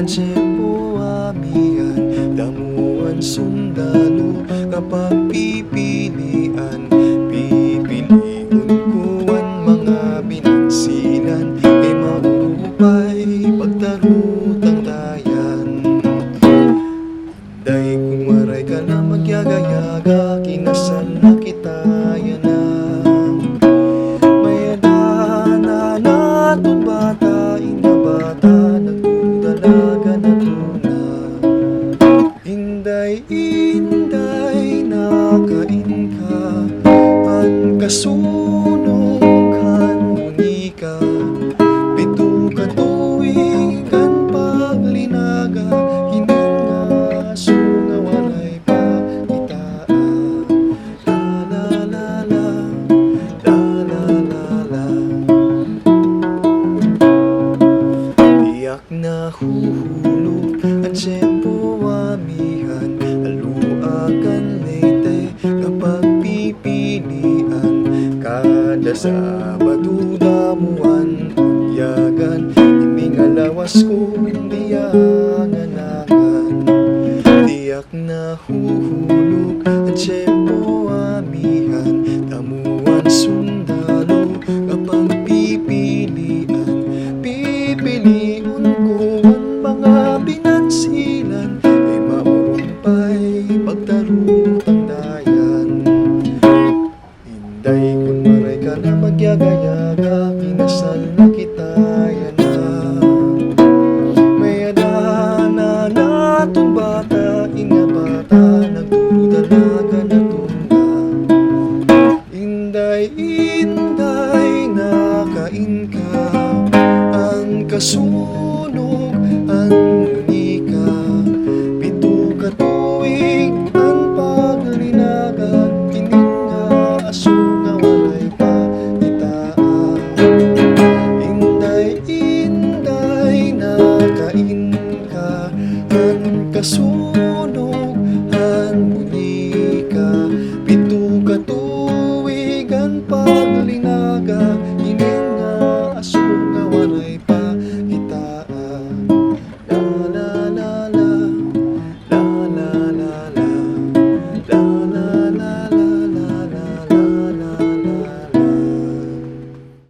tiyempo amihan, damuhan sundalo. Kapag pipilian, pipiliun ko ang mga binansinan, kay maurupay pagtarutang dayan. Day kung waray ka na magyagayaga, kinasal na kita yan na. Mayadana naton bata, inabata, nagdudalaga na tuna. Inday, inday, nakain ka, ang kasunong kan unika. Pito ka tuwing kan paglinaga, hininga sunga walay pa itaan. La la la la, la la la la. Tiyak na huhulog ang tiyempo amihan, haluagan leyte kapag pipilian. Kada Sabado damuhan unyagan, imingalawas ko diyanganangan. Tiyak na huhulog ang tiyempo amihan, damuhan sundalo. Kapag pipilian, pipiliun ko ang mga binansilan, kay maurumpay pagtarutang dayan. Inday kung maray ka na magyagayaga, kinasal na kita yan na. Mayadana naton bata, inabata, nagdudalaga na tuna. Inday, inday, nakain ka, ang kasunod